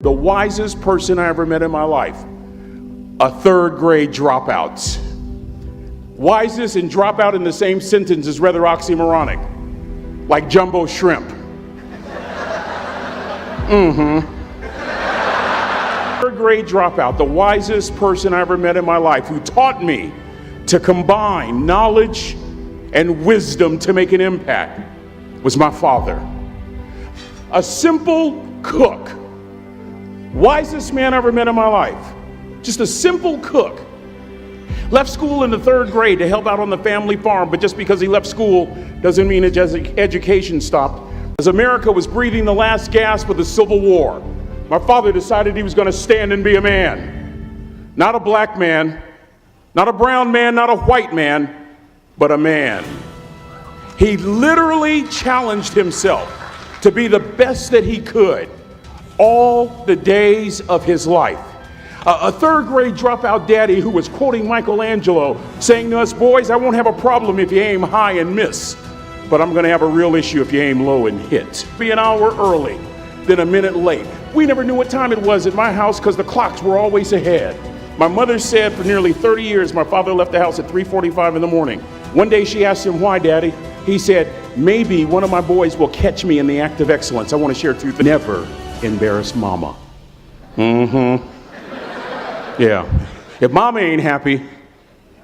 the wisest person I ever met in my life, a third grade dropout. Wisest and dropout in the same sentence is rather oxymoronic, like jumbo shrimp. Third grade dropout, the wisest person I ever met in my life, who taught me to combine knowledge and wisdom to make an impact, was my father. A simple cook. Wisest man I ever met in my life. Just a simple cook. Left school in the third grade to help out on the family farm, but just because he left school doesn't mean his education stopped. As America was breathing the last gasp of the Civil War, my father decided he was going to stand and be a man. Not a black man, not a brown man, not a white man, but a man. He literally challenged himself to be the best that he could all the days of his life. A third grade dropout daddy who was quoting Michelangelo, saying to us, boys, I won't have a problem if you aim high and miss, but I'm going to have a real issue if you aim low and hit. Be an hour early, then a minute late. We never knew what time it was at my house because the clocks were always ahead. My mother said for nearly 30 years, my father left the house at 3:45 in the morning. One day she asked him, why, Daddy? He said, maybe one of my boys will catch me in the act of excellence. I want to share truth. Never embarrass mama. Yeah. If mama ain't happy,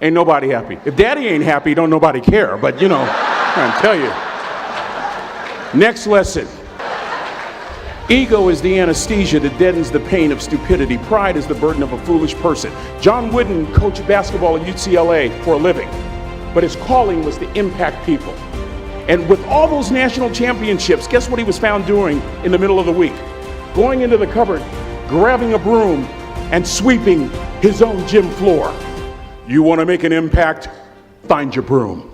ain't nobody happy. If daddy ain't happy, don't nobody care. But you know, I'm trying to tell you. Next lesson. Ego is the anesthesia that deadens the pain of stupidity. Pride is the burden of a foolish person. John Wooden coached basketball at UCLA for a living, but his calling was to impact people. And with all those national championships, guess what he was found doing in the middle of the week? Going into the cupboard, grabbing a broom, and sweeping his own gym floor. You want to make an impact? Find your broom.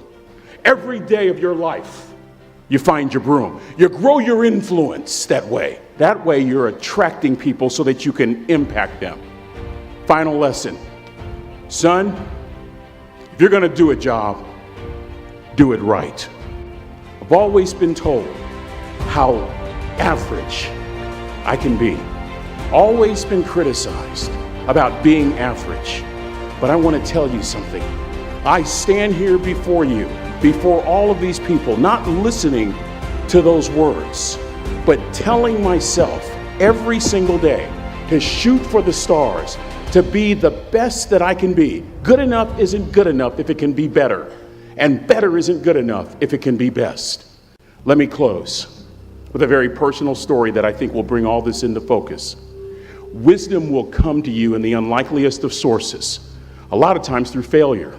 Every day of your life, you find your broom. You grow your influence that way. That way you're attracting people so that you can impact them. Final lesson. Son, if you're going to do a job, do it right. I've always been told how average I can be. Always been criticized about being average. But I want to tell you something. I stand here before you, before all of these people, not listening to those words, but telling myself every single day to shoot for the stars, to be the best that I can be. Good enough isn't good enough if it can be better, and better isn't good enough if it can be best. Let me close with a very personal story that I think will bring all this into focus. Wisdom will come to you in the unlikeliest of sources, a lot of times through failure.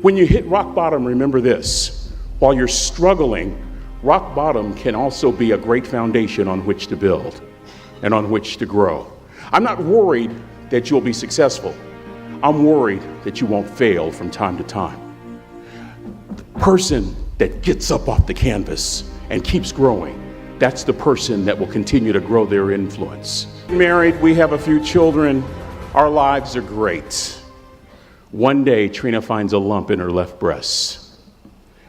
When you hit rock bottom, remember this. While you're struggling, rock bottom can also be a great foundation on which to build and on which to grow. I'm not worried that you'll be successful. I'm worried that you won't fail from time to time. The person that gets up off the canvas and keeps growing, that's the person that will continue to grow their influence. Married, we have a few children. Our lives are great. One day, Trina finds a lump in her left breast.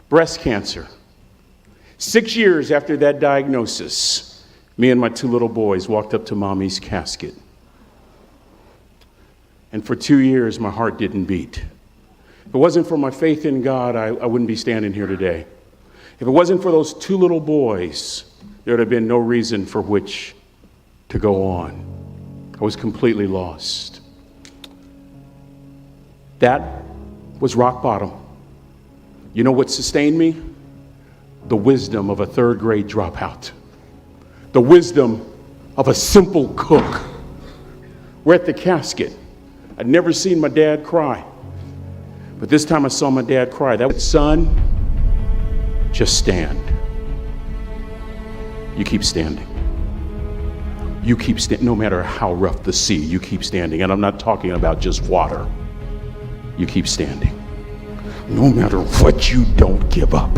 Breast cancer. 6 years after that diagnosis, me and my two little boys walked up to Mommy's casket. And for 2 years, my heart didn't beat. If it wasn't for my faith in God, I wouldn't be standing here today. If it wasn't for those two little boys, there would have been no reason for which to go on. I was completely lost. That was rock bottom. You know what sustained me? The wisdom of a third grade dropout. The wisdom of a simple cook. We're at the casket. I'd never seen my dad cry. But this time I saw my dad cry. That was, son, just stand. You keep standing. You keep standing, no matter how rough the sea, you keep standing. And I'm not talking about just water. You keep standing. No matter what, you don't give up.